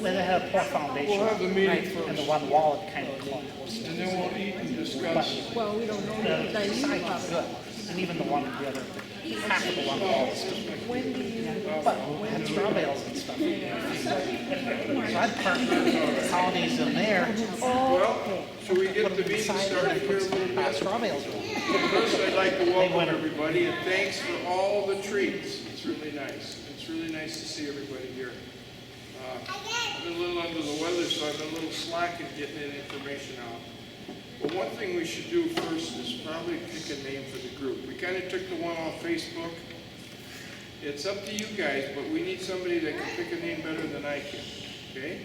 Well, they had a poor foundation. We'll have the meeting right, first. And the one wall had kind of collapsed. And then we'll eat and discuss. Well, we don't know The that. side was good, and even the one, the other, half of the one wall was still good. When do you? But had straw bales and stuff. So I'd park the holidays in there, Well, should we get put the them meeting inside, started and here a put little some bit? straw bales in. First, I'd like to welcome went- everybody and thanks for all the treats. It's really nice. It's really nice to see everybody here. I've been a little under the weather, so I've been a little slack in getting that information out. But one thing we should do first is probably pick a name for the group. We kind of took the one off Facebook. It's up to you guys, but we need somebody that can pick a name better than I can, okay?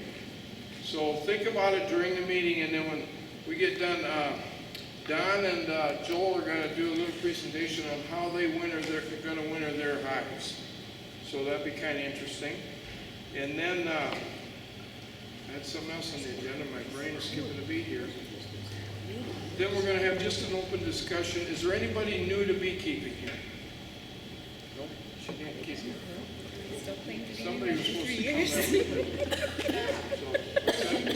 So think about it during the meeting, and then when we get done, Don and Joel are going to do a little presentation on how they're going to winter their hives. So that'd be kind of interesting. And then, I had something else on the agenda. My brain is skipping a beat here. Then we're going to have just an open discussion. Is there anybody new to beekeeping here? Nope, she can't keep here. Somebody was supposed to come back.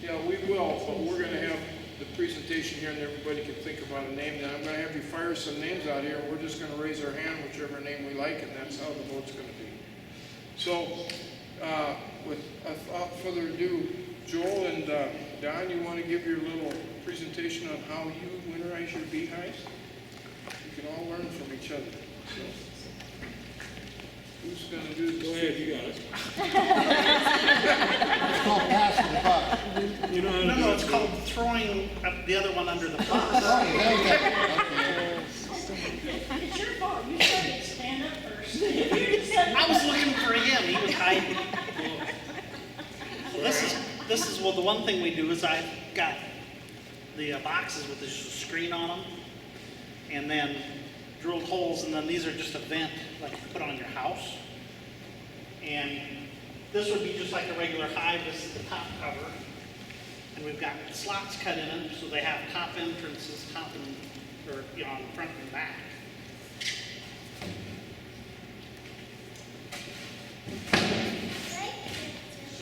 Yeah, we will, but we're going to have the presentation here and everybody can think about a name. Then I'm going to have you fire some names out here and we're just going to raise our hand, whichever name we like, and that's how the vote's going to be. So, without further ado, Joel and Don, you want to give your little presentation on how you winterize your beehives? You can all learn from each other. So, who's going to do this? Go ahead, you got it. It's called passing the buck. You know how to No, do no, it. it's called throwing the other one under the bus. It's your fault. You started to stand up first. I was looking for him, he was hiding. Well, this is well, the one thing we do is I've got the boxes with this screen on them, and then drilled holes, and then these are just a vent like you put on your house. And this would be just like a regular hive. This is the top cover, and we've got slots cut in them, so they have top entrances, or on the front and back.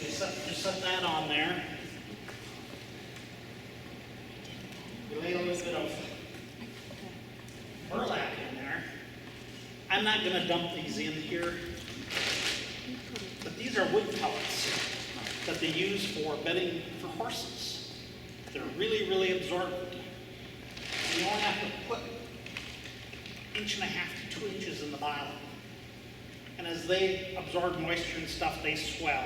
So just set that on there. We lay a little bit of burlap in there. I'm not going to dump these in here, but these are wood pellets that they use for bedding for horses. They're really, really absorbent. You only have to put 1.5 to 2 inches in the bottom. And as they absorb moisture and stuff, they swell.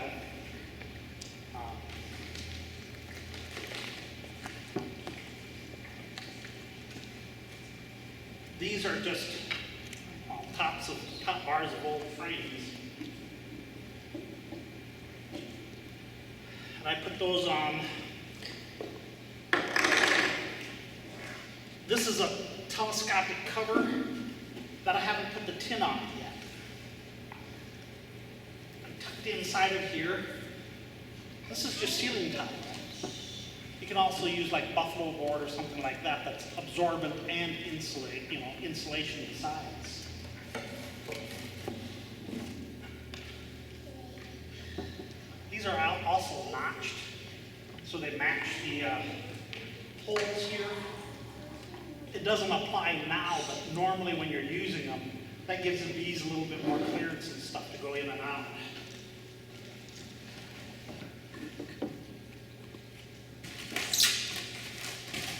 These are just top bars of old frames. And I put those on. This is a telescopic cover that I haven't put the tin on yet. I'm tucked inside of here. This is just ceiling tile. You can also use like buffalo board or something like that that's absorbent and insulation besides. These are also notched, so they match the holes here. It doesn't apply now, but normally when you're using them, that gives the bees a little bit more clearance and stuff to go in and out.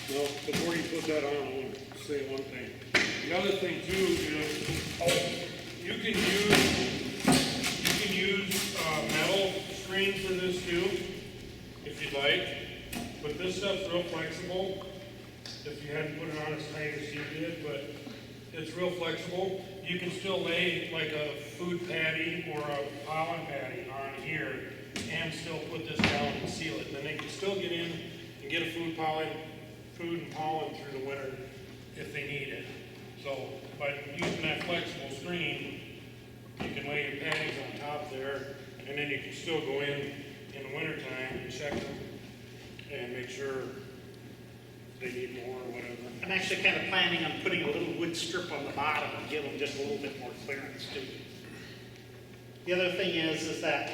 Well, before you put that on, I want to say one thing. The other thing too is, you can use metal screen for this too, if you'd like. But this stuff's real flexible. If you hadn't put it on as tight as you did, but it's real flexible. You can still lay like a food patty or a pollen patty on here and still put this down and seal it. Then they can still get in and get a food and pollen through the winter if they need it. So by using that flexible screen, you can lay your patties on top there, and then you can still go in the wintertime and check them and make sure they need more or whatever. I'm actually kind of planning on putting a little wood strip on the bottom and give them just a little bit more clearance too. The other thing is that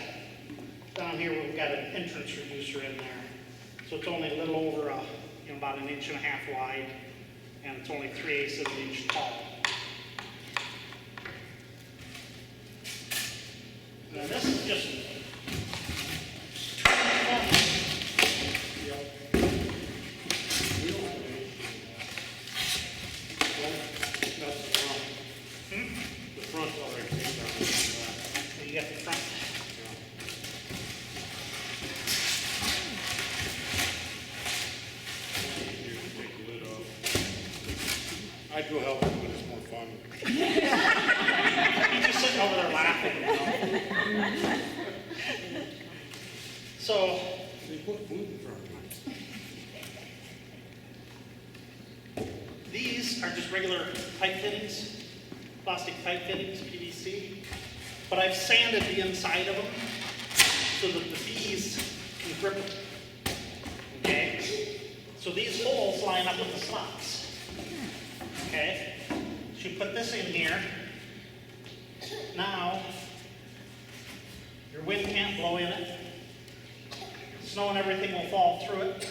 down here we've got an entrance reducer in there. So it's only a little over about 1.5 inches wide, and it's only 3/8 of an inch tall. Now this is just The front's already taped on. you got the front. You can take the lid off. I'd go help him, but it's more fun. He's just sitting over there laughing. So They put food in front of me. these are just regular pipe fittings, plastic pipe fittings, PVC. But I've sanded the inside of them so that the bees can grip them. Okay? So these holes line up with the slots. Okay? So you put this in here. Now, your wind can't blow in it. Snow and everything will fall through it.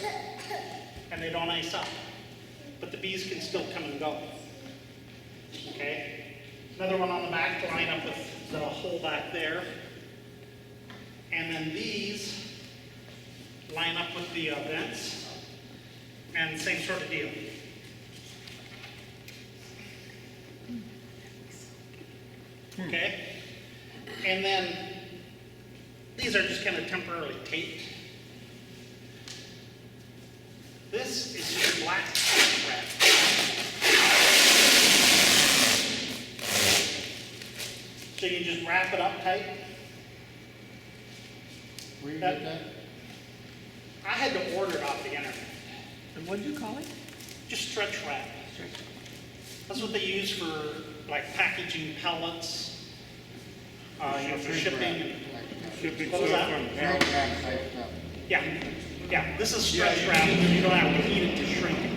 And they don't ice up. But the bees can still come and go. Okay? Another one on the back to line up with the hole back there. And then these line up with the vents. And same sort of deal. Okay? And then these are just kind of temporarily taped. This is just black wrap. So you just wrap it up tight. Where you That- get that? I had to order it off the internet. And what do you call it? Just stretch wrap. That's what they use for like packaging pellets, for shipping. And, Shipping What was stuff that? from Air pack type stuff. yeah, yeah. This is stretch wrap. You don't have to heat it to shrink it.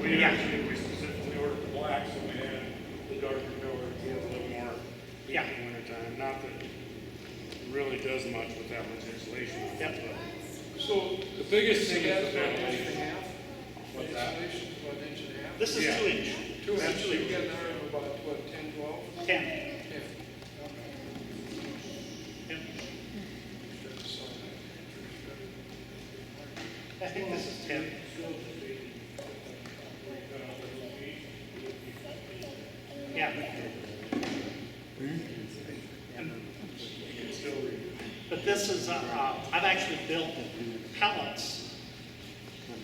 We Yeah. we specifically ordered the black, so we had the darker color to be a little more heat Yeah. in the wintertime. Not that it really does much with that much insulation on it, Yep. but. So the biggest thing is the About an inch and a ventilation. half. What's that? Insulation's about an inch and a half. This is Yeah. 2 inch. 2 inches, Absolutely. you get there about, what, 10, 12? 10. Yeah. Yeah. I think this is 10. Yeah. But this is, I've actually built pellets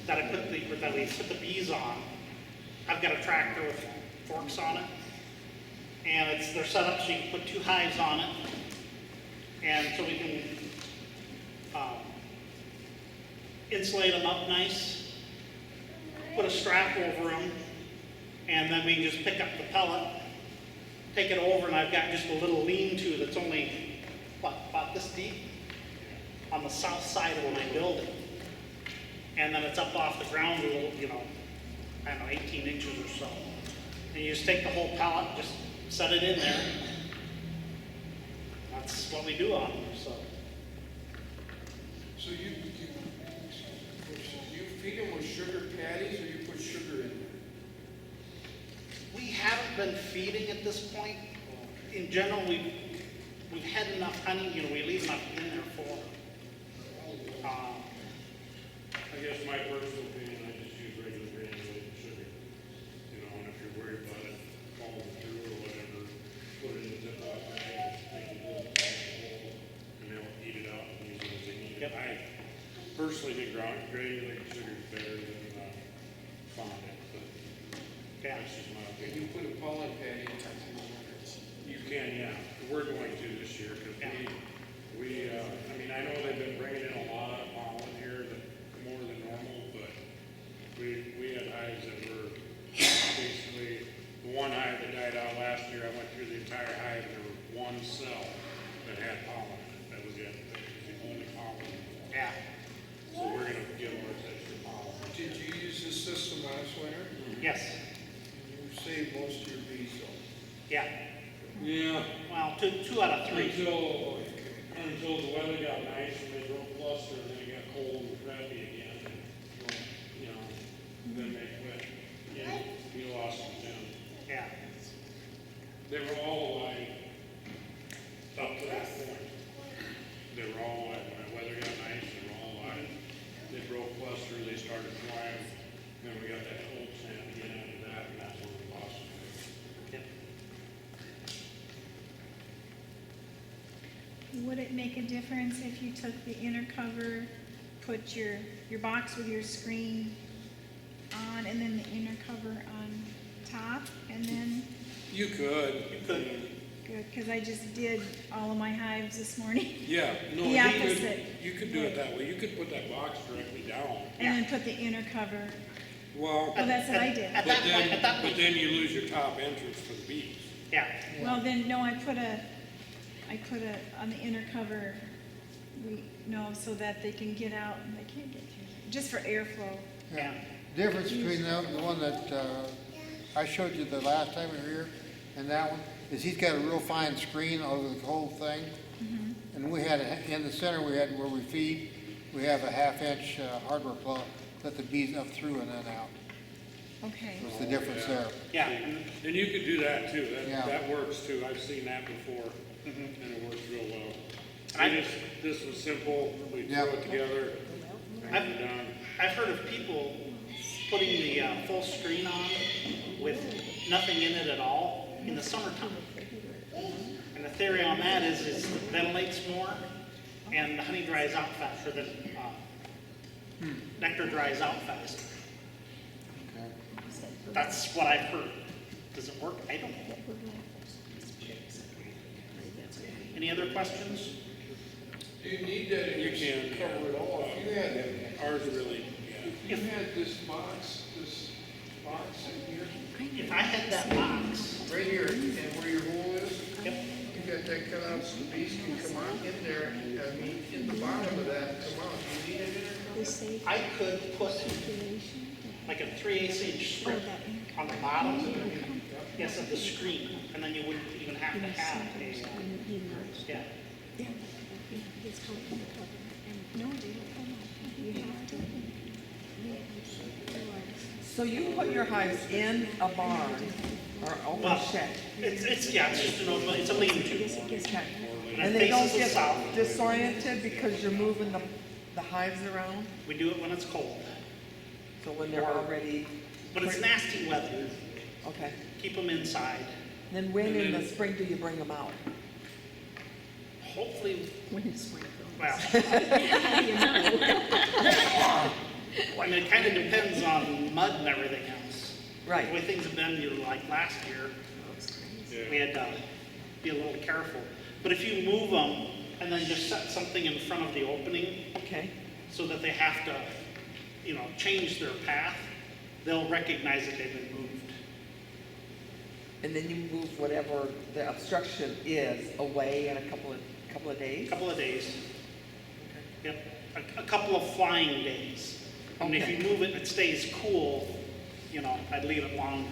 that we put the bees on. I've got a tractor with forks on it. And they're set up so you can put 2 hives on it. And so we can insulate them up nice, put a strap over them, and then we can just pick up the pellet, take it over, and I've got just a little lean-to that's only, about this deep on the south side of my building. And then it's up off the ground a little, 18 inches or so. And you just take the whole pellet, just set it in there. That's what we do on them, so. So you feed them with sugar patties, or you put sugar in there? We haven't been feeding at this point. In general, we've had enough honey, we leave enough in there for them. I guess my personal opinion, I just use regular granulated sugar. And if you're worried about it falling through or whatever, put it in the Ziploc bag, make it a little hole, and they'll eat it out and use it as they need it. Yep. I personally think granulated sugar is better than fondant, but Yeah. that's just my And opinion. you put a pollen patty in there. You can, yeah. We're going to this year because I know they've been bringing in a lot of pollen here, more than normal, but we had hives that were basically, the one hive that died out last year, I went through the entire hive and there was one cell that had pollen. That was it. That was the only pollen. Yeah. So we're going to give ours extra pollen. Did you use this system last winter? Yes. You saved most of your bees, though. Yeah. Yeah. Well, two out of 3. Until weather got nice and they drove cluster and then it got cold and crappy again. You know, then they quit. Yeah, we lost them then. Yeah. They were all alive up to that point. They were all alive. When the weather got nice, they were all alive. They broke cluster, they started flying. Then we got that cold snap again after that, and that's when we lost them. Yep. Would it make a difference if you took the inner cover, put your box with your screen on, and then the inner cover on top, and then, You could. You could. good, because I just did all of my hives this morning, Yeah, no, The you opposite. could do it that way. You could put that box directly down. and then put the inner cover. Well, Well, that's what I did. At but that point, at that then, point, but then you lose your top entrance for the bees. yeah. Well, then, no, I put on the inner cover, so that they can get out, and they can't get through, just for airflow. Yeah. Difference between the one that I showed you the last time we were here and that one is he's got a real fine screen over the whole thing. And we had, in the center, we had where we feed, we have a 1/2-inch hardware plug, let the bees up through and then out. Okay. What's the difference there? Yeah. And you could do that too. Yeah. That works too. I've seen that before, and it works real well. I- This was simple. We Yeah. throw it together, and we're done. I've heard of people putting the full screen on with nothing in it at all in the summertime. And the theory on that is it ventilates more and the honey dries out faster than nectar dries out faster. Okay. That's what I've heard. Does it work? I don't know. Any other questions? Do you need that You can cover it all? If you had, Ours really, if you had this box in here, If I had that box, right here, and where your hole is, yep, you got that cut out so the bees can come on in there, I mean, in the bottom of that, come out, do you need it in there? I could put like a 3/8 inch strip on the bottom, yes, of the screen, and then you wouldn't even have to have a, yeah. So you put your hives in a barn or open Well, shed? it's just an open, it's a lean-to. Okay. And And it they don't faces the get south. disoriented because you're moving the hives around? We do it when it's cold, So when they're already, but it's nasty weather. okay. Keep them inside. Then when in the spring do you bring them out? Hopefully, When it's spring. well, How do you know? I mean, it kind of depends on mud and everything else. The way Right. things have been, like last year, we had to be a little careful. But if you move them and then just set something in front of the opening Okay. so that they have to, change their path, they'll recognize that they've been moved. And then you move whatever the obstruction is away in a couple of days? A couple of days. Yep, a couple of flying days. I mean, if you Okay. move it and it stays cool, I'd leave it longer.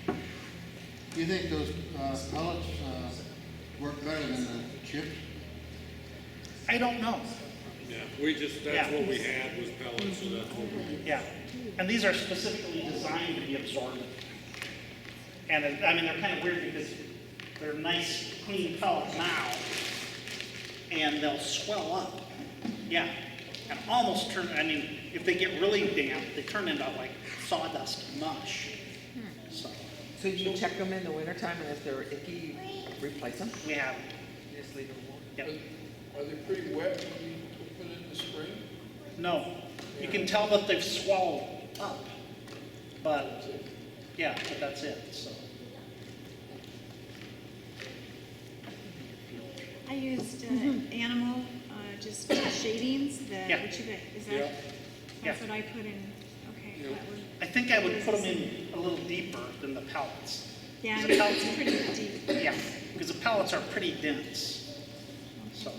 Do you think those pellets work better than the chips? I don't know. yeah, that's Yeah. what we had was pellets, so that's what we did. Yeah, and these are specifically designed to be absorbent. And they're kind of weird because they're nice, clean pellets now, and they'll swell up. Yeah, and almost turn, if they get really damp, they turn into like sawdust mush. So you check them in the wintertime and if they're icky, you replace them? We have, You just leave them alone? yep. Are they pretty wet when you put it in the spring? No, you can tell that they've swelled up, but, yeah, but that's it, so. I used animal, just shadings, Yeah. what you got, is Yeah. that, that's Yeah. what I put in, okay, Yeah. that would, I think I would put them in a little deeper than the pellets. yeah, The pellets- it's pretty deep. Yeah, because the pellets are pretty dense, so.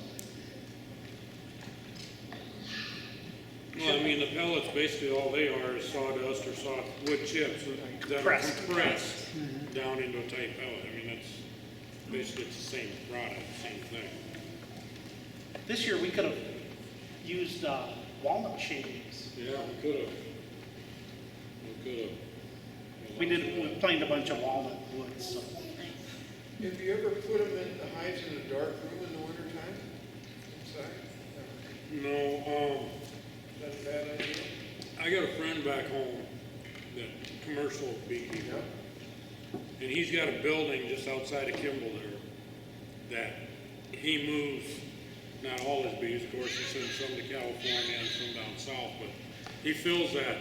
Well, the pellets, basically all they are is sawdust or wood chips that are Pressed. compressed down into a tight pellet. That's basically it's the same product, same thing. This year, we could have used walnut shavings. Yeah, we could have. We could have. We planed a bunch of walnut woods, so. Have you ever put them in the hives in a dark room in the wintertime? Inside? No, That's a bad idea? I got a friend back home that commercial beekeeper. And he's got a building just outside of Kimball there that he moves, not all his bees, of course, he sends some to California and some down south, but he fills that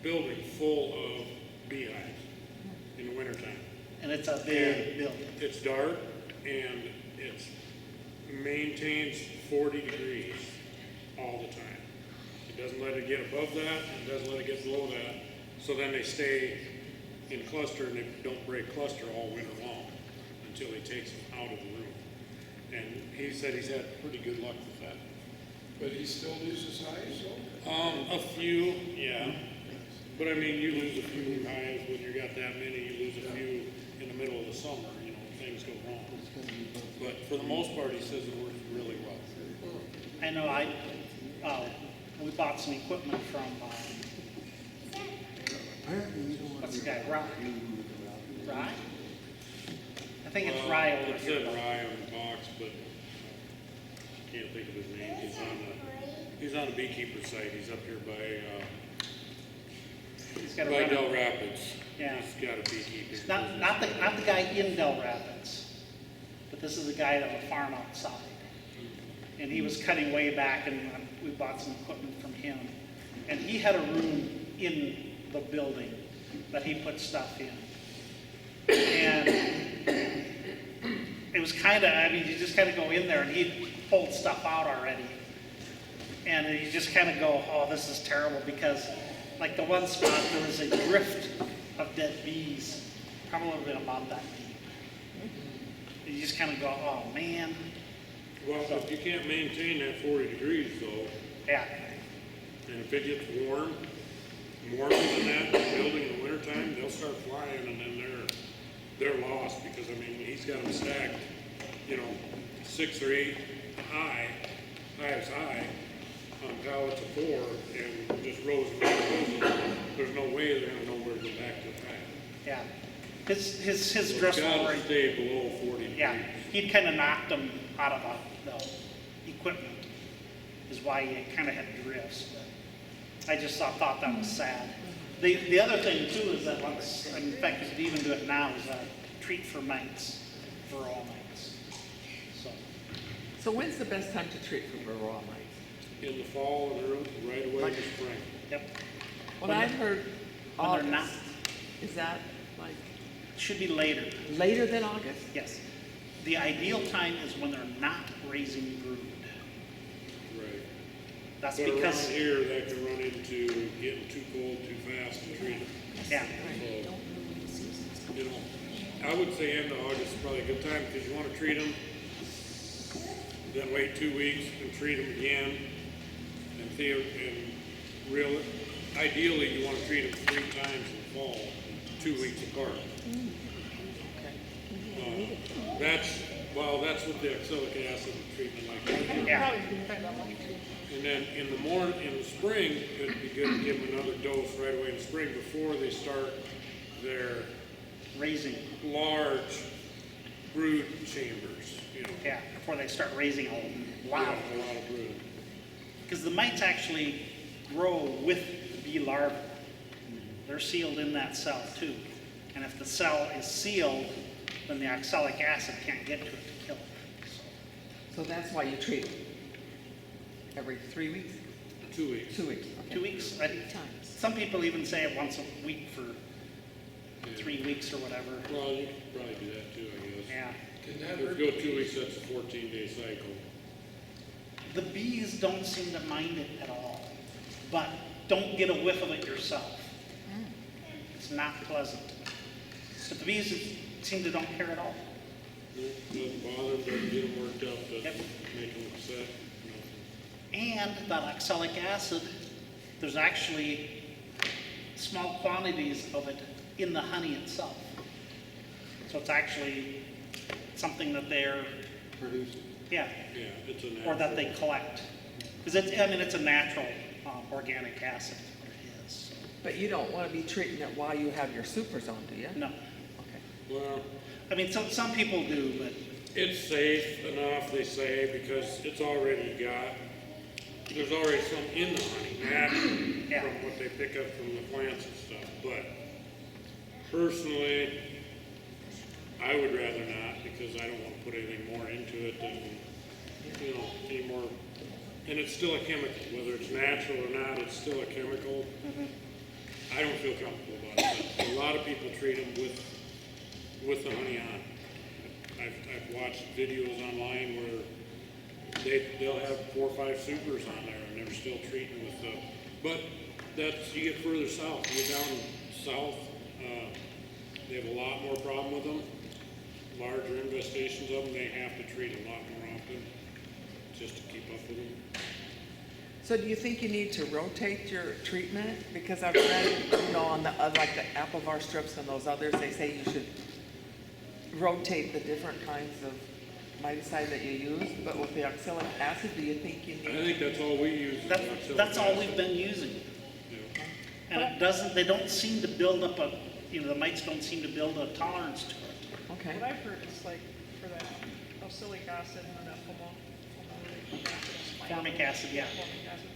building full of beehives in the wintertime. And it's a big building. It's dark and it maintains 40 degrees all the time. It doesn't let it get above that, and it doesn't let it get below that. So then they stay in cluster and they don't break cluster all winter long until he takes them out of the room. And he said he's had pretty good luck with that. But he still loses hives, so? A few, yeah. But I mean, you lose a few hives when you got that many, you lose a few in the middle of the summer, you know, things go wrong. But for the most part, he says it works really well. I know we bought some equipment from, what's the guy, Rye? Rye? I think it's Rye over It here. said Rye on the box, but can't think of his name. He's on the beekeeper site. He's up here He's got a by rental. Del Rapids. Yeah. He's got a beekeeping. Not the guy in Del Rapids, but this is a guy that would farm outside. And he was cutting way back, and we bought some equipment from him. And he had a room in the building that he put stuff in. And it was kind of, I mean, you just kind of go in there and he'd pulled stuff out already. And you just kind of go, oh, this is terrible, because like the one spot, there was a drift of dead bees, probably about that deep. And you just kind of go, oh, man. Well, if you can't maintain that 40 degrees though, Yeah, and if it gets warmer than that in the building in the wintertime, they'll start flying and then they're lost because, I mean, he's got them stacked, you know, 6 or 8 hives high on pallets of 4 and just rows and rows. There's no way they're gonna know where to go back to the hive. yeah. His So it's dress gotta already, stay below 40 degrees. yeah, he'd kind of knocked them out of the equipment, is why he kind of had drifts. But I just thought that was sad. The other thing too is that once, in fact, you could even do it now, is a treat for mites, for all mites. So when's the best time to treat for raw mites? In the fall and right away in the spring. Yep, Well, I've heard when they're not, August. Is that like should be later, later than August? yes. The ideal time is when they're not raising brood. Right. That's But around because, here, that can run into getting too cold too fast to treat them. yeah, So, you know, I would say end of August is probably a good time because you want to treat them, then wait 2 weeks and treat them again. Ideally, you want to treat them 3 times in the fall, 2 weeks apart. That's what the oxalic acid treatment like that. yeah, And then in the spring, it'd be good to give them another dose right away in the spring before they start their raising, large brood chambers, you know. yeah, before they start raising a lot. Yeah, a lot of brood. Because the mites actually grow with the bee larvae. They're sealed in that cell too. And if the cell is sealed, then the oxalic acid can't get to it to kill it. So that's why you treat them every 3 weeks? 2 weeks. 2 weeks. So 2 weeks, some people even say it once a week for 3 weeks or whatever. Well, you could probably do that too, I guess. Yeah. Can that If you hurt go the 2 weeks, bees? that's a 14-day cycle. The bees don't seem to mind it at all, but don't get a whiff of it yourself. It's not pleasant. But the bees seem to don't care at all. Doesn't bother them, doesn't get them worked up, Yep. doesn't make them upset. And that oxalic acid, there's actually small quantities of it in the honey itself. So it's actually something that they're Yeah, Yeah, it's a natural. or that they collect. Because it's, I mean, it's a natural organic acid, is what it is. So, But you don't want to be treating it while you have your supers on, do you? no, Okay. Well, I mean, some people do, but it's safe enough, they say, because it's already got, there's already some in the honey, naturally, Yeah. from what they pick up from the plants and stuff. But personally, I would rather not, because I don't want to put anything more into it than, you know, any more. And it's still a chemical, whether it's natural or not, it's still a chemical. I don't feel comfortable about it, but a lot of people treat them with the honey on. I've watched videos online where they'll have 4 or 5 supers on there and they're still treating with the, but that's, you get further south, you get down south, they have a lot more problem with them, larger infestations of them, they have to treat a lot more often just to keep up with them. So do you think you need to rotate your treatment? Because I've read, you know, on the, like the Apivar strips and those others, they say you should rotate the different kinds of miticide that you use, but with the oxalic acid, do you think you I need? think that's all we use. is that's all oxalic we've acid. been using. Yeah. And it doesn't, they don't seem to build up a, you know, the mites don't seem to build a tolerance to it. Okay. What I've heard is like for that oxalic acid and then that Formic acid, yeah. Formic acid.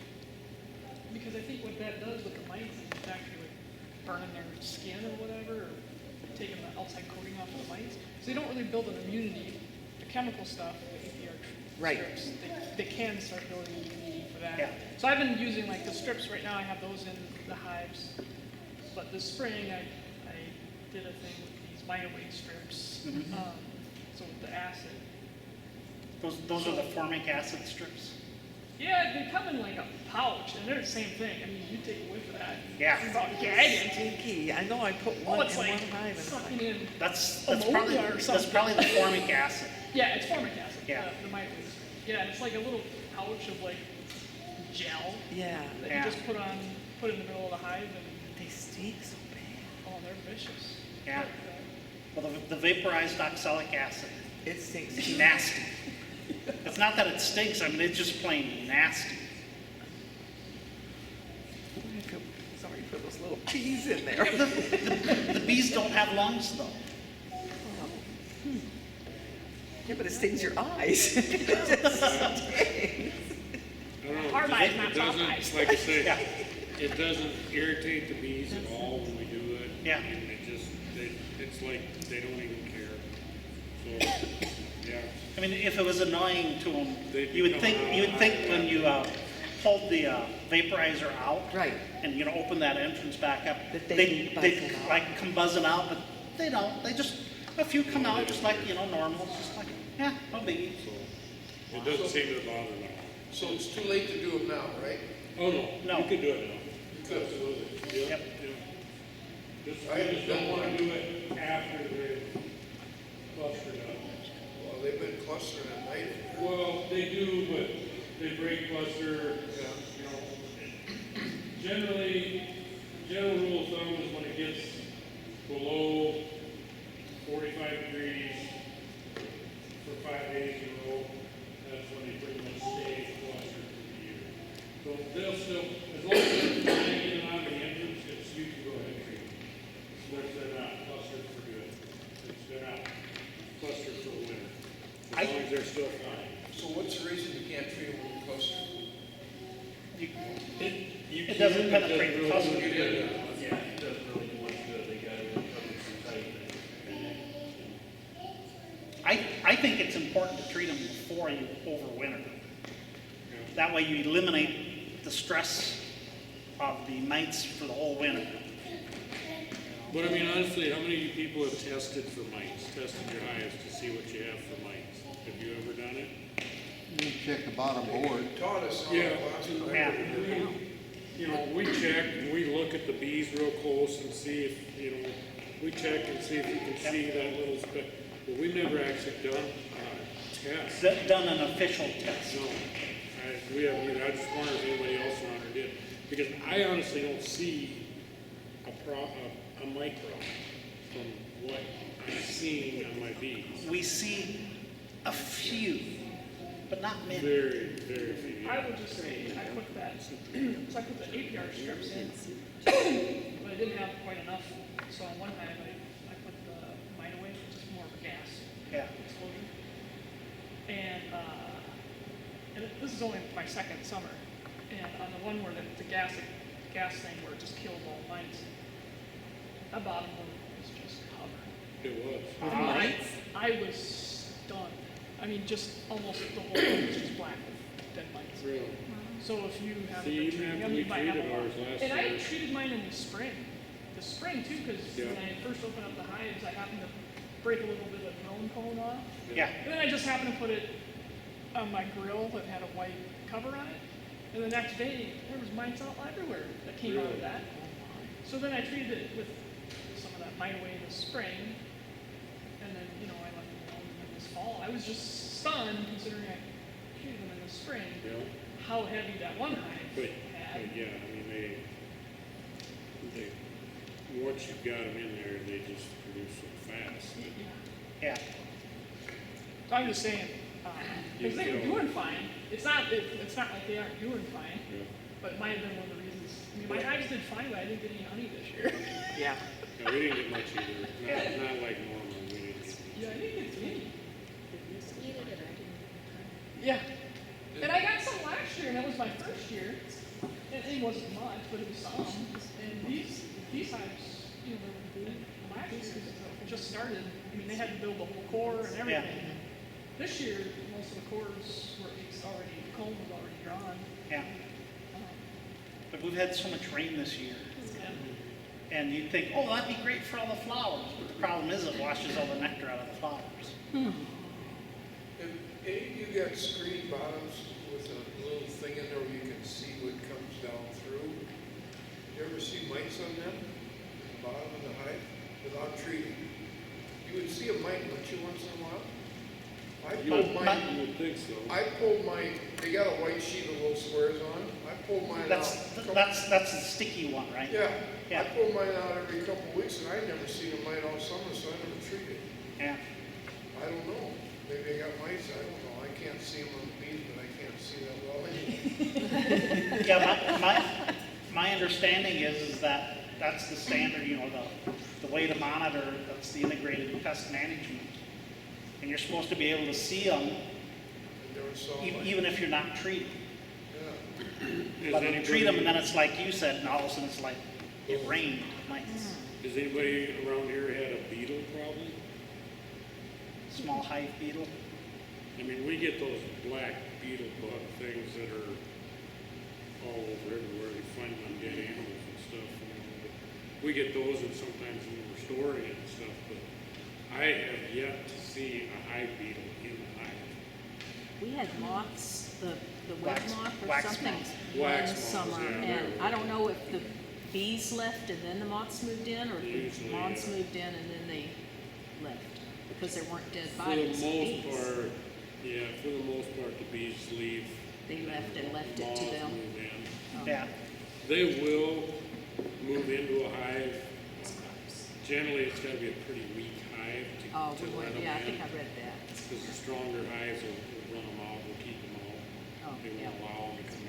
Because I think what that does with the mites is it's actually like burning their skin or whatever, or taking the outside coating off of the mites. So they don't really build an immunity. The chemical stuff, the APR Right. strips, they can start building immunity for that. Yeah. So I've been using like the strips right now. I have those in the hives. But this spring, I did a thing with these Mitoway strips. So with the acid. Those are the formic acid strips. Yeah, they come in like a pouch, and they're the same thing. I mean, you take a whiff of that. Yeah. It's about gagging. Stinky. I know I put Oh, one in it's one like hive and it's sucking like, in. That's Ammonia probably, or that's something. probably the formic acid. Yeah, it's formic acid. Yeah. The Mitoway. Yeah, and it's like a little pouch of like gel yeah, that Yeah. you just put in the middle of the hive, and they stink so bad. oh, they're vicious. Yeah. Well, the vaporized oxalic acid It stinks is too. nasty. It's not that it stinks, I mean, it's just plain nasty. I feel sorry for those little peas in there. The bees don't have lungs, though. Yeah, but it stings your eyes. It just stings. I don't know, Hard eyes, not it soft doesn't, eyes. like I say, Yeah. it doesn't irritate the bees at all when we do it. Yeah. And it just, it's like they don't even care. So, yeah. I mean, if it was annoying to them, They'd you would become think, you would think when you pulled the vaporizer out. Right. And, you know, open that entrance back up. That they'd be buzzing out. like come buzzing out, but they don't. They just, a few come out just like, you know, normal, just like, yeah, no biggie. So, it doesn't seem to bother them. So it's too late to do them now, right? Oh, no. No. You could do it now. Absolutely. Yeah. Yep. Yeah. Just, I we just don't haven't want done to do it after they're clustered up. Well, they've been clustering at night. Well, they do, but they break cluster, Yeah. you know. Generally, general rule of thumb is when it gets below 45 degrees for 5 days in a row, that's when they pretty much stay clustered for the year. So they'll still, as long as they're flying in and out of the entrance, you can go ahead and treat them. But they're not clustered for good. They're not clustered for the winter. As long as they're still flying. So what's the reason you can't treat them with cluster? It doesn't penetrate the cluster. You did, Yeah, it doesn't really do much good, they gotta recover some tight. I think it's important to treat them before you overwinter. That way you eliminate the stress of the mites for the whole winter. But I mean, honestly, how many people have tested for mites, tested your hives to see what you have for mites? Have you ever done it? You check the bottom board. You taught us all Yeah. last time. Yeah. You know, we check and we look at the bees real close and see if, you know, we check and see if you can see that little speck. But we've never actually done a test. Done an official test. No, we haven't either. I just wonder if anybody else around here did. Because I honestly don't see a mite problem from what I'm seeing on my bees. We see a few, but not many. Very, very few. I would just say, I put that, so I put the 8-yard strips in, but I didn't have quite enough. So on one hive, I put the mine away, which is more of a gas Yeah. explosion. And this is only my second summer. And on the one where the gas thing where it just killed all mines, that bottom one was just covered. It was. I was stunned. I mean, just almost the whole thing was just black with dead mites. Really. So if you haven't See, been even treating after them, we you might have treated a lot. ours last And I year. treated mine in the spring. The spring too, because Yeah. when I first opened up the hives, I happened to break a little bit of drone cone off. Yeah. And then I just happened to put it on my grill that had a white cover on it. And the next day, there was mites all everywhere that came out of Really? that. So then I treated it with some of that mite away in the spring. And then, I left it alone in this fall. I was just stunned considering I treated them in the spring, Yeah. how heavy that one hive But had. yeah, I mean, they, once you've got them in there, they just produce so fast. Yeah. Yeah. So I'm just saying, because they were You know. doing fine. It's not like they aren't doing fine, Yeah. but it might have been one of the reasons. I mean, my hives did fine, but I didn't get any honey this year. Yeah. No, we didn't get much either. Not like normal. We didn't get Yeah, I didn't get any. Needed it, I didn't. Yeah. And I got some last year, and that was my first year. And it wasn't much, but it was some. And these hives, they were good last year because it just started. I mean, they had to build the whole core and everything. Yeah. This year, most of the cores were already, the comb was already drawn. Yeah. But we've had so much rain this year. Yeah. And you'd think, oh, that'd be great for all the flowers. But the problem is it washes all the nectar out of the flowers. Have any of you got screen bottoms with a little thing in there where you can see what comes down through? You ever see mites on them? At the bottom of the hive without treating? You would see a mite, wouldn't you, once in a while? I pulled mine. You would think so. I pulled mine. They got a white sheet with little squares on. I pulled mine out. That's the sticky one, right? Yeah. Yeah. I pulled mine out every couple of weeks, and I'd never seen a mite all summer, so I never treated. Yeah. I don't know. Maybe I got mites. I don't know. I can't see them on the bees, but I can't see that well anyway. Yeah, my understanding is that that's the standard, the way to monitor, that's the integrated pest management. And you're supposed to be able to see them I never saw mine. even if you're not treating. Yeah. But you treat them and then it's like you said, and all of a sudden it's like it rained mites. Has anybody around here had a beetle problem? Small hive beetle. I mean, we get those black beetle bug things that are all over everywhere. We find them on dead animals and stuff. We get those, and sometimes when we're storing it and stuff. But I have yet to see a hive beetle in the hive. We had moths, the web moth or wax something moths. Wax one moths, summer. yeah, And they're- I don't know if the bees left and then the moths moved in, or if Usually, the moths yeah. moved in and then they left. Because there weren't dead For the bodies. most bees. part, yeah, for the most part, the bees leave. They left and left it to Moths them. move in. Um, Yeah. They will move into a hive. Generally, it's got to be a pretty weak hive Oh, to let them yeah, I in. think I read that. Because the stronger hives will run them out, will keep them out. Oh, They yeah. won't allow them to come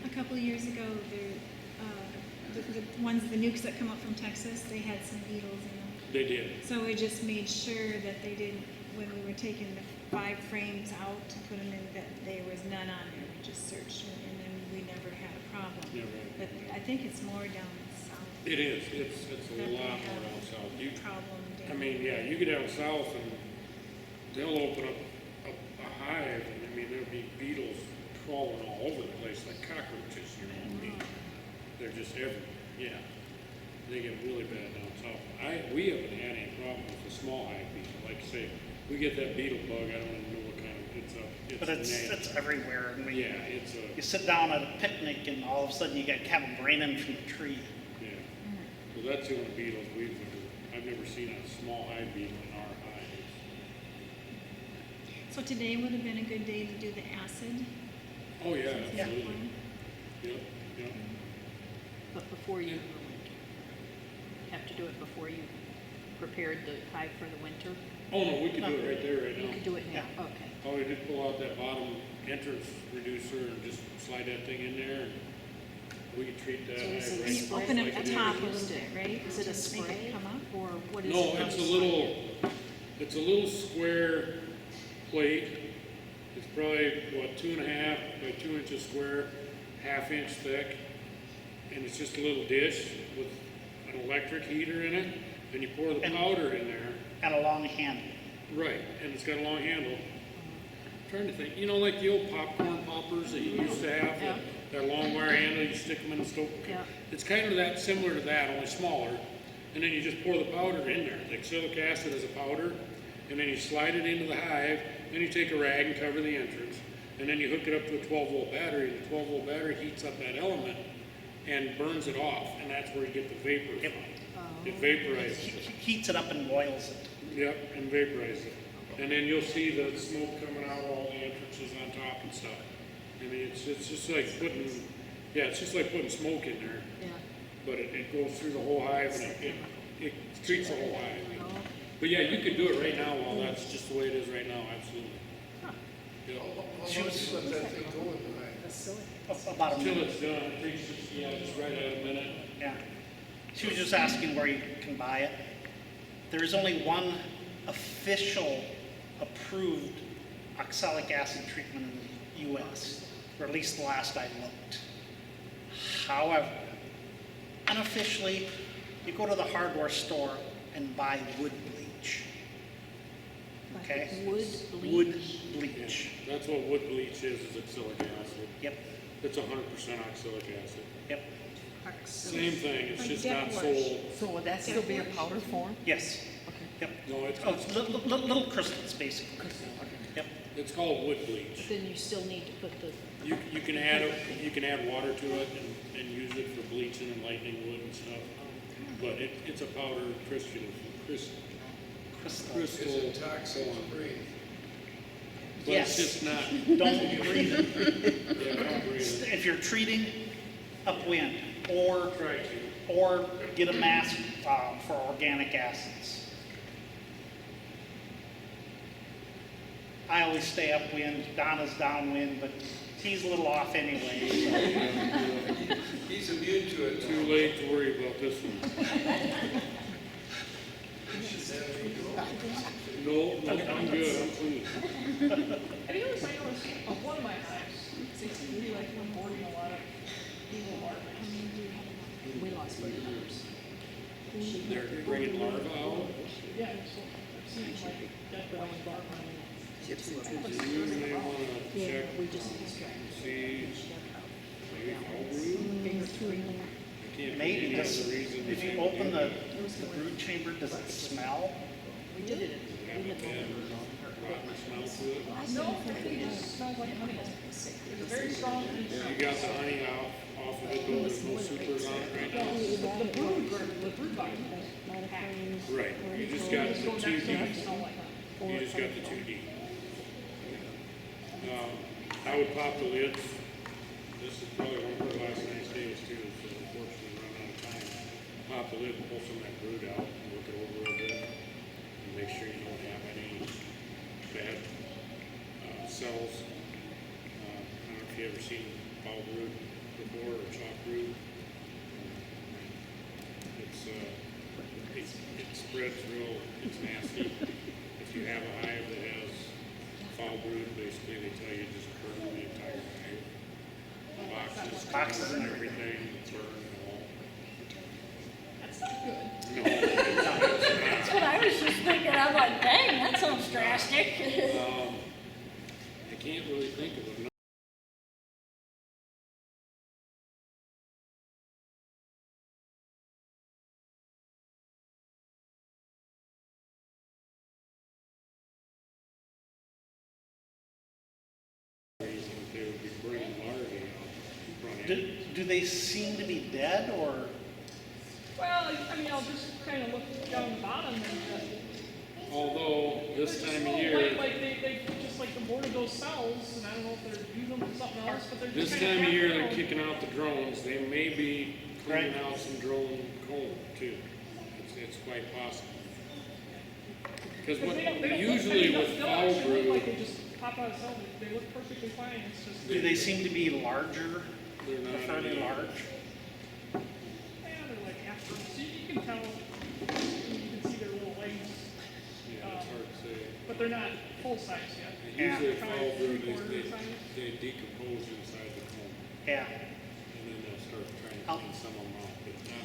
in. A couple of years ago, the ones, the nukes that come up from Texas, they had some beetles in them. They did. So we just made sure that they didn't, when we were taking the 5 frames out to put them in, that there was none on there. We just searched it, and then we never had a problem. Never. But I think it's more down south. It is. It's a that they lot more have down south. You, Problem I down mean, yeah, you get down south and they'll open up a hive, and I mean, there'll be beetles crawling all over the place like cockroaches, you know what I mean? They're just everywhere, yeah. They get really bad down south. We haven't had any problem with the small hive beetle. Like I say, we get that beetle bug, I don't even know what kind of, But it's everywhere. And yeah, it's you a, sit down at a picnic and all of a sudden you got cattle raining from the tree. yeah. So that's the only beetles I've never seen a small hive beetle in our hives. So today would have been a good day to do the acid. Oh, yeah, Is that absolutely. one? Yep, yep. But before you have to do it before you prepared the hive for the winter. Oh, no, we could do it right there, right You now. could do it now, Yeah. okay. All we did, pull out that bottom entrance reducer and just slide that thing in there, and we could treat that. So is it right a spray? Open up like the it is. top a little bit, right? Is it a Just make it spray come up? or what is it? No, it's a little square plate. It's probably, what, 2.5 by 2 inches square, 1/2 inch thick. And it's just a little dish with an electric heater in it. And you pour the And- powder in there. And a long handle. Right, and it's got a long handle. I'm trying to think, you know, like the old popcorn poppers that you used to have, Yeah. that long wire handle, you stick them in the stove. Yeah. It's kind of that, similar to that, only smaller. And then you just pour the powder in there, like acrylic acid as a powder, and then you slide it into the hive, then you take a rag and cover the entrance, and then you hook it up to a 12-volt battery, and the 12-volt battery heats up that element and burns it off, and that's where you get the vapor Yep. from. It vaporizes it. Heats it up and boils it. Yep, and vaporize it. And then you'll see the smoke coming out of all the entrances on top and stuff. I mean, it's just like putting, yeah, it's just like putting smoke in there, Yeah. but it goes through the whole hive and it treats the whole hive. Oh, But yeah, you could do it right now while that's just the way it is right now, absolutely. Yep. She was- Let that thing go in the night. that's silly. About a Until minute. it's done, it takes just, yeah, just right at a minute. Yeah. She was just asking where you can buy it. There is only one official approved oxalic acid treatment in the US, or at least the last I looked. However, unofficially, you go to the hardware store and buy wood bleach. Okay? Wood bleach? Wood Yeah, bleach. that's what wood bleach is oxalic acid. Yep, It's 100% oxalic acid. yep, Same thing, it's Like just death not wash. sold. So would that still be a powder form? yes, Okay. yep. No, it's, Oh, it's little crystals, basically. Yep. it's called wood bleach. Then you still need to put the, You can add water to it and use it for bleaching and lightening wood and stuff. But it's a powder crystal Crystal. Is it toxic to breathe? But Yes. it's just not, Don't breathe it. yeah, don't breathe it. If you're treating upwind, or Try to. or get a mask for organic acids. I always stay upwind, Donna's downwind, but he's a little off anyway. So. He's immune to it. Too late to worry about this one. No, I'm good, I'm clean. Have you noticed, I noticed on one of my hives, it seems to be like we're boarding a lot of evil larvae. we lost one of ours. They're bringing larvae out. Yeah, so it seems like that would always bother me. You may want to Yeah, check, we just distracted. see, maybe fall brood. I can't Maybe think of this, the reason. if you open the brood chamber, does it smell? We did it, we had And rotten smell to it. No, it just smells like honey. It's a very strong honey smell. You got the honey off of it, though, there's no supers on it right now. The brood box is packed. Right, you just got Just the go next to it, 2D. it smells like honey. You just got the 2D. I would pop the lids. This is probably one of her last nice days too, so unfortunately run out of time. Pop the lid, pull some of that brood out, and look it over a little bit, and make sure you don't have any bad cells. I don't know if you ever seen foul brood before or chalk brood. It spreads real, it's nasty. If you have a hive that has foul brood, basically they tell you just burn the entire hive. Boxes and everything, burn it all. That's not good. No, it's not. That's what I was just thinking. I'm like, dang, that sounds drastic. I can't really think of it. Reason they would be bringing larvae out front end. Do they seem to be dead, or? Well, I mean, I'll just kind of look down the bottom and Although this they're just time of little year, white, like they just like aborted those cells, and I don't know if they're using them for something else, but they're this just time kinda of year half they're grown. kicking out the drones. They may be cleaning Right. out some drone comb too. It's quite possible. Because what, they don't- usually they with don't fall actually look brew, like they just pop out of cell, they look perfectly fine, it's just, Do they seem to be larger, they're not. fairly large? yeah, they're like after, so you can tell, you can see their little legs, Yeah, it's hard to say. but they're not full size yet. Yeah. Usually fall Probably brew, three-quarter size. they decompose inside the comb, Yeah. and then they'll start trying to I'll- clean some of them out, but not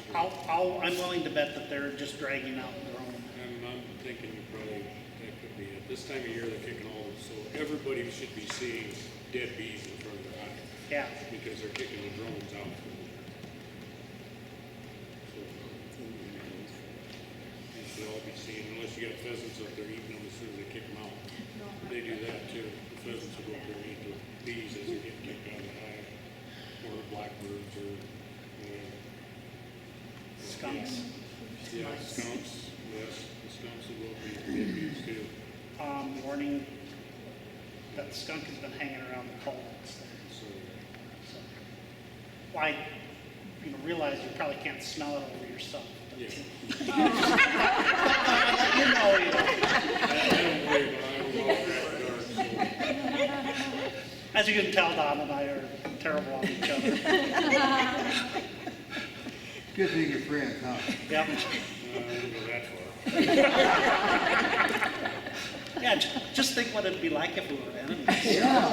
really. I'm willing to bet that they're just dragging out their own. I'm thinking you probably, that could be it. This time of year, they're kicking all, so everybody should be seeing dead bees in front of their eyes, Yeah. because they're kicking the drones out. So, you should all be seeing, unless you got pheasants up there eating them as soon as they kick them out. They do that too. The pheasants will go up there and eat the bees as they're getting kicked out of the hive, or blackbirds, or whatever. Skunks. Yeah, skunks, yes, the skunks will go up and eat the dead bees too. Warning that skunk has been hanging around the culverts there. So, So, well, I, realize you probably can't smell it over yourself. But, yeah. you know, you know. I don't worry about it, I'm all after dark, so. As you can tell, Don and I are terrible on each other. Good thing you're friends, huh? Yep. I wouldn't go that far. Yeah, just think what it'd be like if we were enemies. Yeah.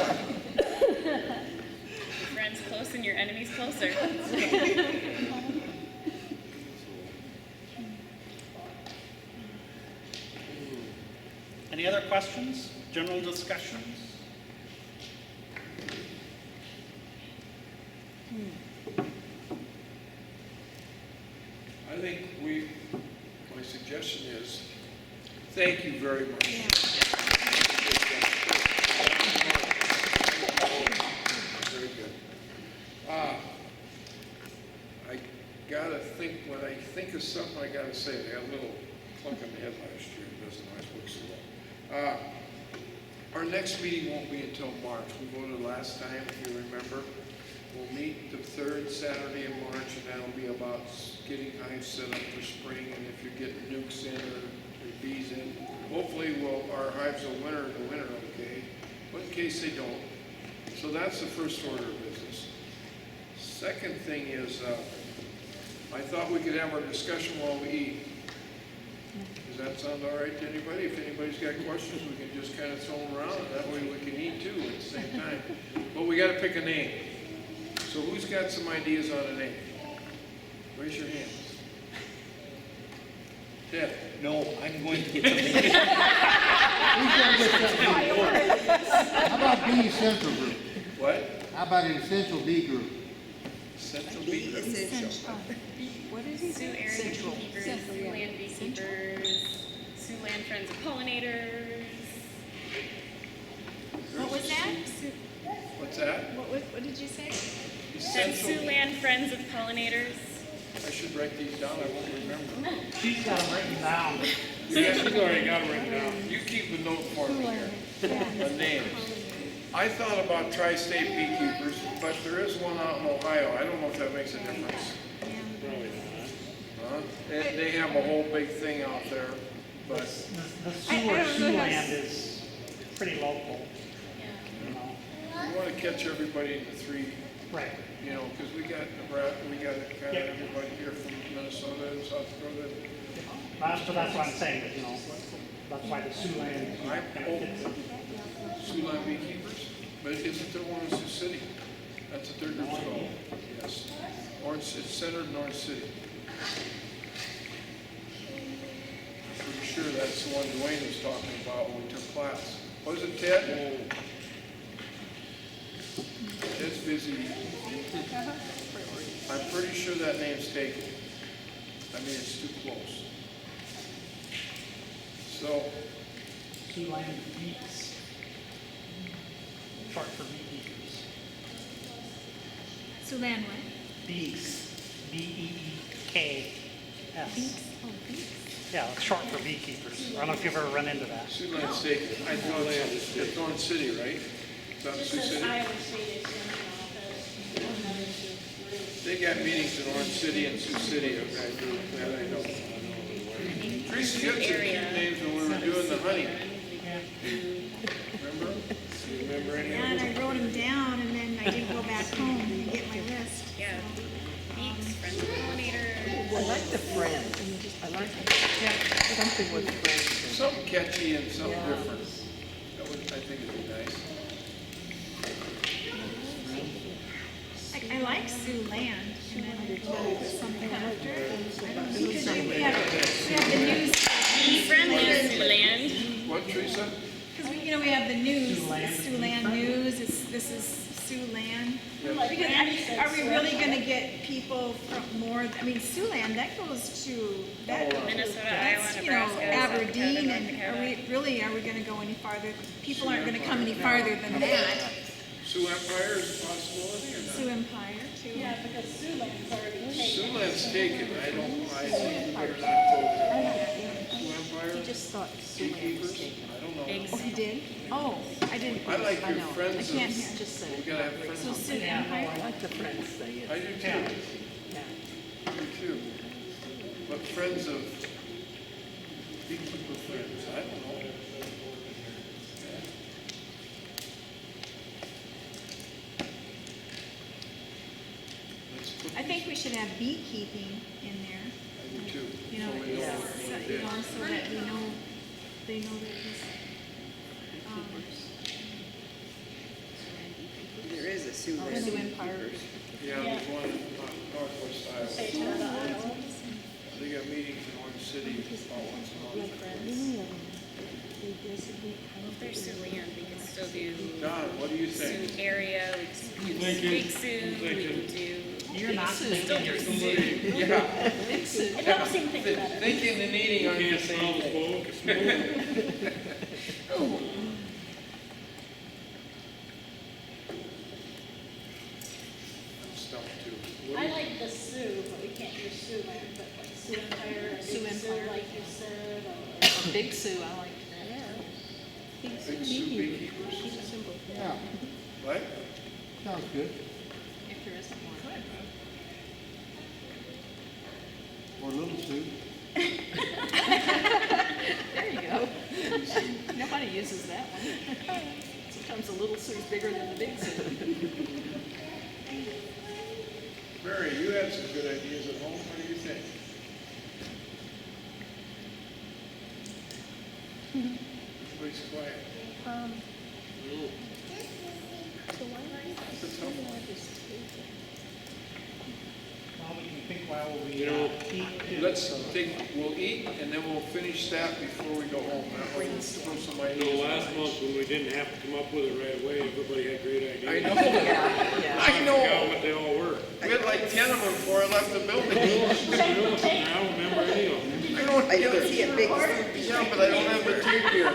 Friends close and your enemies closer. Any other questions? General discussions? I think my suggestion is, thank you very much. Very good. I gotta think, when I think of something, I gotta say, I had a little clunk in the head last year, it doesn't always work so well. Our next meeting won't be until March. We voted last time, if you remember. We'll meet the third Saturday in March, and that'll be about getting hives set up for spring, and if you're getting nukes in or bees in, hopefully our hives will winter in the winter, okay? But in case they don't. So that's the first order of business. Second thing is, I thought we could have our discussion while we eat. Does that sound all right to anybody? If anybody's got questions, we can just kind of throw them around, and that way we can eat too at the same time. But we gotta pick a name. So who's got some ideas on a name? Raise your hands. Ted? No, I'm going to get something. How about B Central Group? What? How about an Essential B Group? Central Bee Group. What is it? Sioux Area Beekeepers, Siouxland Beekeepers, Siouxland Friends of Pollinators. What was that? What's that? What did you say? Said Essential. Siouxland Friends of Pollinators. I should write these down, I won't remember. She's got them written down. Yeah, she's already got it written down. You keep a note for me here, the names. I thought about Tri-State Beekeepers, but there is one out in Ohio. I don't know if that makes a difference. Probably not. Huh? They have a whole big thing out there, but The Siouxland is pretty local, you know. we want to catch everybody into three, Right. you know, because we got Nebraska, we got kind of Yep. everybody here from Minnesota and South Dakota. That's what I'm saying, that, that's why the Siouxland I kind of fits. Siouxland Beekeepers, but isn't there one in Sioux City? That's what their group's called, yes. It's centered in Orange City. Pretty sure that's the one Dwayne was talking about when we took class. Was it Ted? Ted's busy. I'm pretty sure that name's taken. I mean, it's too close. So, Siouxland Beaks. Short for beekeepers. Siouxland what? Beaks. B-E-E-K-S. Oh, beaks. Yeah, it's short for beekeepers. I don't know if you've ever run into that. Siouxland's taken. I know it's Orange City, right? It's not Sioux City? They got meetings in Orange City and Sioux City, okay, that I know. Teresa, you had some area. cute names when we were doing the honey. Remember? Do you remember any Yeah, of and them? I wrote them down, and then I didn't go back home and get my list. Yeah. Beaks, friends of pollinators. I like the friends. I like something with friends. Something catchy and something Yeah. different. That would, I think it'd be nice. I like Sioux Land, and then put something after. I don't know, because we have the news. Be friendly, land. What, Teresa? Because we have the news, Sioux Land News, this is Sioux Land. Because are we really gonna get people from more, I mean, Sioux Land, that goes to, Minnesota, that's, Iowa, you know, Nebraska, South Aberdeen, Dakota, North and are we gonna go any farther? People aren't gonna come any farther than that. Sioux Empire is a possibility or Sioux Empire, too. Yeah, because Siouxland's already not? taken. Sioux Land's taken, I think we better not go there. Sioux Empire, Just thought beekeepers, I don't know. Oh, he did? Oh, I didn't. I like your I friends of, can't hear. just said we gotta have friends So of, Sioux I Empire? like the friends thing. I do too, Yeah. I do too. But friends of, beekeeper friends, I don't know. Let's put I think we should have beekeeping in there. I do too. You know, So we know so, what it you is. know, so that we know, they know that he's, There is a Sioux Sioux Empire. Yeah, there's one in northwest Iowa. They got meetings in Orange City all once a month. If there's Sioux land, we can still do Don, what do you think? Sioux area, we can do Thinking. Big Sioux, we can do. You're not Still do Sioux. Yeah. It helps him think better. Thinking and eating on the Can't smell same the day. smoke. I'm stumped too. I like the Sioux, but we can't use Siouxland, but like Sioux Empire, or Sioux Big Sioux, Empire. like you said, or. Big Sioux, I like that. Big Sioux beekeepers. Yeah, What? sounds good. If there isn't one. Or Little Sioux. There you go. Nobody uses that one. Sometimes the little Sioux's bigger than the big Sioux. Mary, you had some good ideas at home. What do you think? Everybody's quiet. It's a tough one. Well, we can think while we You know, eat too. Let's think, we'll eat and then we'll finish that before we go home. That way we'll throw some You ideas. know, last month when we didn't have to come up with it right away, everybody had great ideas. I know. Yeah, yeah. I Forgot know. what they all were. We had like 10 of them before I left the building. I don't remember any of them. I don't either. See a big Yeah, but I don't have the tape here.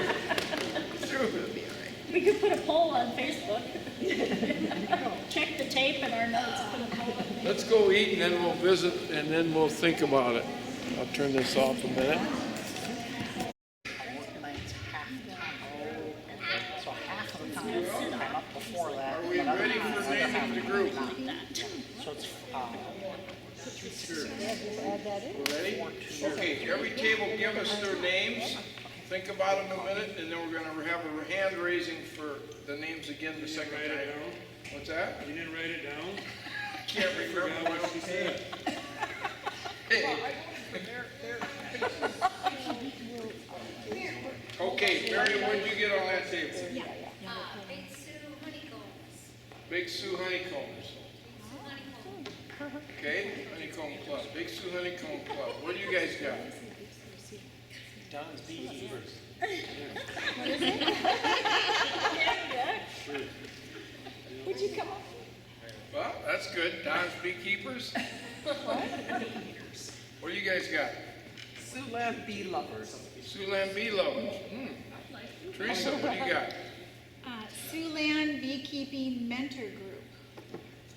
We could put a poll on Facebook. Check the tape and our notes, put a poll on Facebook. Let's go eat and then we'll visit and then we'll think about it. I'll turn this off a minute. Organize half the time. So half of the time, I'm up before that. Are we ready for naming the group? So it's, We're ready? Okay, every table give us their names. Think about them a minute and then we're gonna have a hand raising for the names again the second Write it time. down. What's that? You didn't write it down? Can't remember what she said. Okay, Mary, what'd you get on that table? Big Sioux honeycombs. Big Sioux Honeycombs. Okay, Honeycomb Club, Big Sioux Honeycomb Club. What do you guys got? Don's beekeepers. Would you come up? Well, that's good. Don's Beekeepers. What do you guys got? Siouxland bee lovers. Siouxland Bee Lovers. Teresa, what do you got? Siouxland Beekeeping Mentor Group.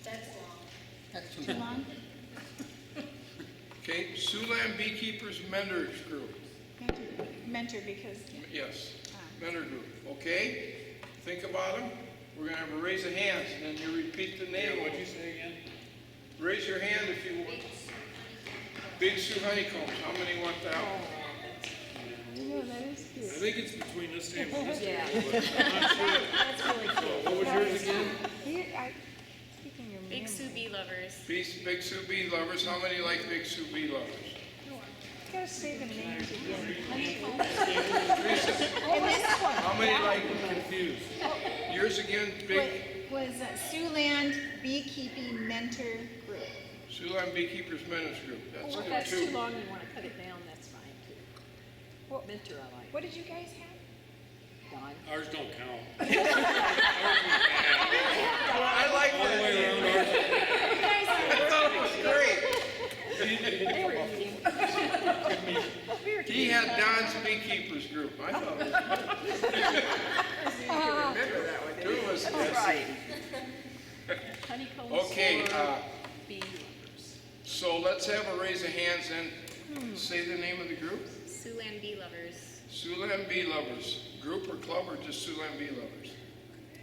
That's long. That's Too long? Okay, Siouxland Beekeepers Mentors Group. Mentor because, Yes, mentor group. Okay, think about them. We're gonna have a raise of hands, and then you repeat the name. What'd you say again? Raise your hand if you want. Big Sioux Honeycombs. How many want that one? No, that is I cute. think it's between this table and this Yeah. table, but I'm not sure. That's really So cool. what was yours again? Here, speaking of Big memory. Sue Bee lovers. Big Sue Bee lovers, how many like Big Sue Bee lovers? You gotta say the names again. Teresa, And this one. how many like, Confused. yours again, Big Was Siouxland Beekeeping Mentor Group. Siouxland Beekeepers Men's Group? That's Well, if good that's too. too long, you wanna cut it down, that's fine too. What- Mentor I like. What did you guys have? Don. Ours don't count. I like All the that. way around, ours is bad. You guys I thought it was great. They were eating. We were He had Don's Beekeepers Group. I thought it was. Remember that one, It was, Right. honeycombs Okay, or bee lovers. so let's have a raise of hands and say the name of the group. Siouxland Bee lovers. Siouxland Bee Lovers. Group or club or just Siouxland Bee Lovers?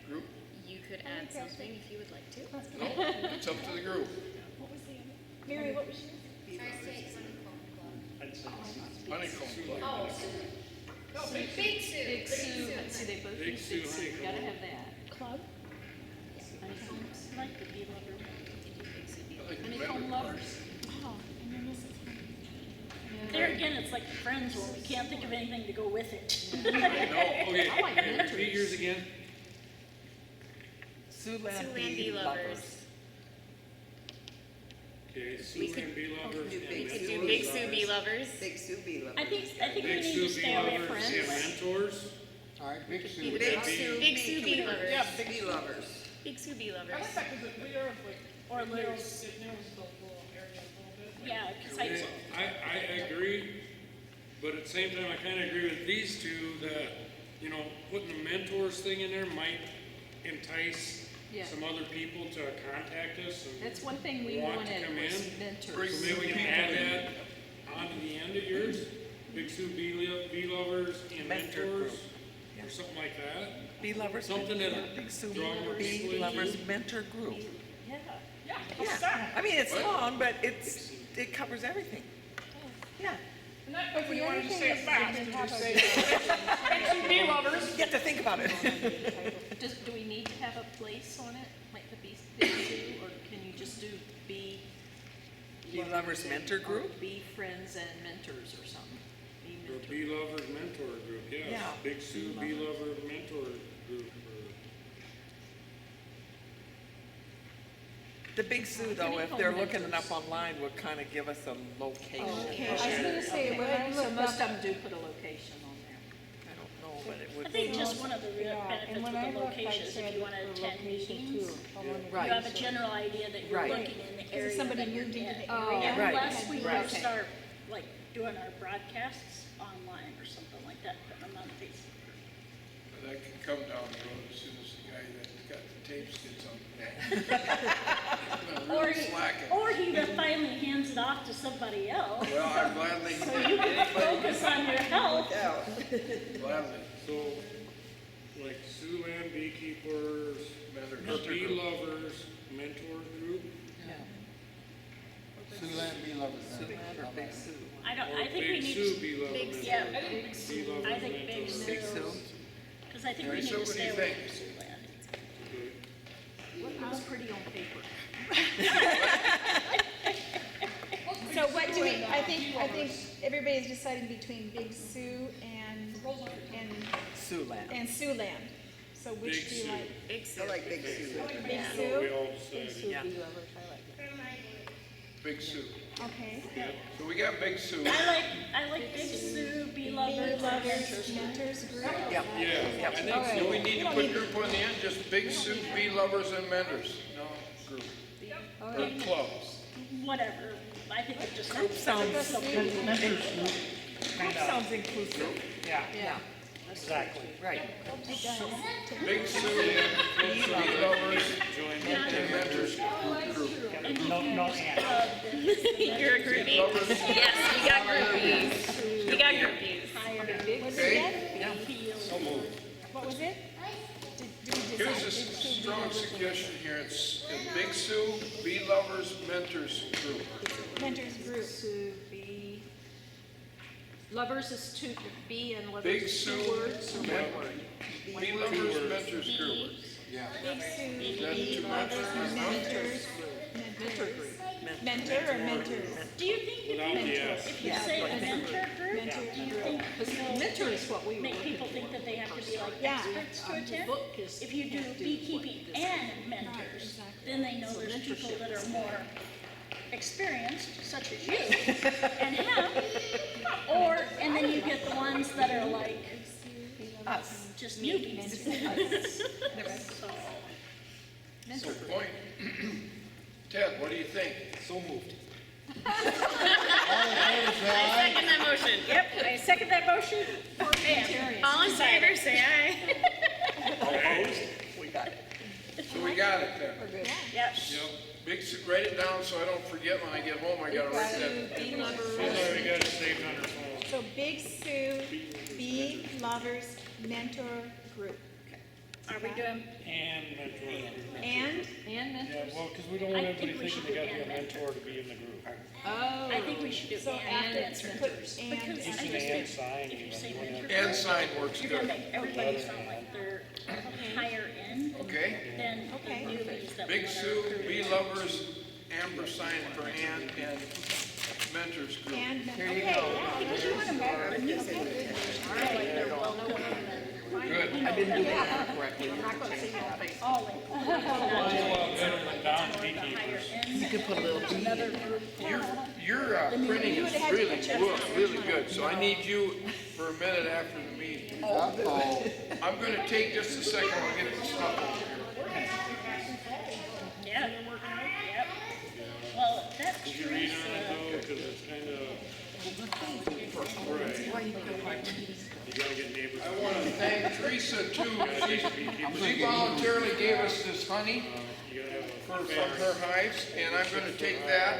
Group? You could add something if you would like to. No, it's up to the group. What was the other? Mary, what was yours? Tri-State Honeycomb Club. Honeycomb Club. Oh, no, Big Sue. Big Sue, see, they both Big use Sue Big Sue, honeycomb. gotta have that. Club? Honeycombs, like the bee lover. Big Sue Bee I like the Honeycomb member part. lovers. Oh, and then this is. There again, it's like friends where we can't think of anything to go with it. No, okay, I like mentors. repeat yours again. Siouxland Siouxland Bee lovers. Okay, Siouxland Bee lovers do and Big We could mentors. do Big Sue Bee lovers. Big Sue Bee lovers. I think we Big need Sue to Bee stay away lovers from and friends. mentors. All right, Big Sue. Big Big Bee- Sue Big Sue Bee Beekeepers. lovers. Yeah, Bee lovers. Big Sue Bee I lovers. like that because we are like, Or it narrows, litters. it narrows the little area a little bit. Yeah, because I agree, but at the same time, I kinda agree with these two that, you know, putting the mentors thing in there might entice Yeah. some other people to contact us and. That's one thing we Want to wanted come was in? mentors. So maybe we can add that onto the end of yours, Big Sue Bee lovers and Mentor mentors, group. or something like that. Bee lovers. Something mentor, that Big Sue draw more Bee people lovers into. mentor group. Yeah. Yeah, Yeah, I mean, it's long, but it covers everything. Yeah, And that, like, when you the want other to just thing say it is fast, they you did just have say, Big Sue Bee lovers. you have to think about it. Do we need to have a place on it, like the Bee Sue, or can you just do bee? Bee lovers mentor Or group? bee friends and mentors or something? Bee Or mentor. Bee lovers mentor group, yes. Yeah. Big Sue Bee lover mentor group. The Big Sue, though, if they're looking it up online, would kind of give us a location. I was gonna say, when I So looked most up, of them do put a location on there. I don't know, but it I would. think just one of the real yeah, benefits and with when I the looked, I locations, said if you want to the attend location meetings, too. I wanted to Right. you have a general idea that you're Right. looking in the Because area if somebody that you're moved into in. the area. Right. Unless we Right. will start, like, doing our broadcasts online or something like that, putting them on Facebook. That could come down the road as soon as the guy that got the tapes gets on. Or Really he, slacking. or he finally hands it off to somebody else, Well, I'm gladly, so you can focus on your health. gladly. So, like Siouxland Beekeepers, or Bee lovers mentor group, Siouxland Bee Lovers. Siouxland or Big Sue? or I think we Big need Sue to, Bee lover mentor. yeah, Bee lovers I think Big mentor. Big Sue, Sue? because I think we Mary need Sue, to what do stay you away think? from Siouxland. What looks pretty on paper? So what do we, I think everybody's deciding between Big Sue and Siouxland. Siouxland. So Big which do you Sue. like? Big Sue. I like Big Sue. Big So Sue? we all decided. Yeah. Big Sue. Okay. So we got Big Sue. I like Big Sue, Bee Bee lovers. lovers, mentors group. Yep. Yeah, I think Do we need to put group on the end, just Big Sue, Bee Lovers and Mentors? No, group. Or club. Whatever, I think it just. Group sounds, Kind of, sounds inclusive. yeah, Yeah, exactly. right. Big Sue, Bee Lovers and Mentors group. No, and. You're a groupie. Lovers, Yes, we got groupies. We got groupies. okay? so moved. What was it? Here's a strong suggestion here. It's Big Sue, Bee Lovers, Mentors group. Mentors group. Sue, bee, Lovers is two, B and lovers Big is two Sue, words. Or Men- one word? Bee Lovers Mentors Group. Yeah. Big Sue, Is that bee too much? lovers, mentors, mentor or mentors? Do you think Without the S. if you say mentor group, Mentor do you group. think Because mentor is what we make were people looking think that they have to be like Yeah. experts to The attend? book is. If you do beekeeping and mentors, then they know there's people that are more experienced, such as you, and have, or, and then you get the ones that are like Us. just newbies. So, So point. Ted, what do you think? So moved. I second that motion. yep, I second that motion for Pam. All in favor, say aye. We got it. So we got it then. Yes. You know, big, write it down so I don't forget when I get home, I gotta write that. Bee lovers. She's already got it saved on her phone. So Big Sue, bee lovers, mentor group. Are we doing, And mentor. And And mentors. Yeah, well, because we don't want I think everybody we thinking should they gotta be a do and mentor to be in the group. Oh. I think we should do so and after, mentors. put Because and, I You just should think and sign if you even. say You wouldn't mentor have- And sign works you're gonna good. make everybody sound like they're higher end Okay? than the Okay. newbies that Big we wanna Sue, recruit. Bee Lovers, amber sign for Ann, and Mentors Group. and, Here you okay, go. yeah, because you want to marry the new people. Feel like they're welcome and Good. I didn't do that correctly. all in. Whole lot better than Don Beekeepers. You could put a little bee. Another group. Your printing is really good, so I need you for a minute after the meeting. Uh-oh. I'm gonna take just a second, I'll get the stuff over here. Yeah. Yep. Well, that Did you read Teresa, on it though? Because it's kind of. Right. You gotta get neighbors. I wanna thank Teresa too, she voluntarily gave us this honey You gotta have a. from her hives, and I'm gonna take that.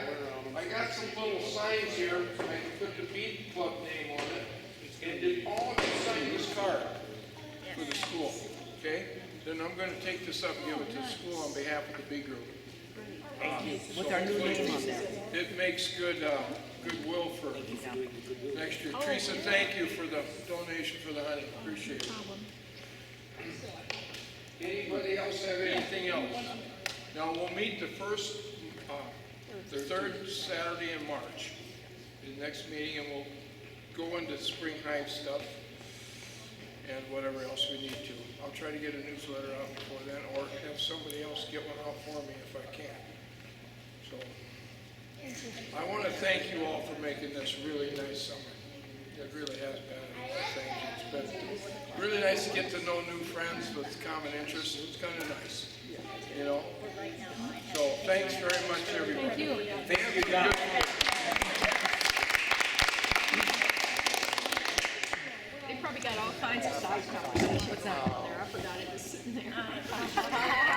I got some little signs here, I can put the bee club name on it. And did all of you sign this card for the school, okay? Then I'm gonna take this up and give it to the school on behalf of the bee group. With our new name on there. It makes goodwill for next year. Teresa, thank you for the donation for the honey, appreciate it. Anybody else have anything else? Now, we'll meet the third Saturday in March, the next meeting, and we'll go into spring hive stuff and whatever else we need to. I'll try to get a newsletter out before then, or have somebody else get one out for me if I can. So, I want to thank you all for making this really nice summer. It really has been. Thank you. It's been really nice to get to know new friends with common interests. It's kind of nice, you know. So thanks very much, everybody. Thank you. Thank you, John. They probably got all kinds of side conversations out there. I forgot it was sitting there.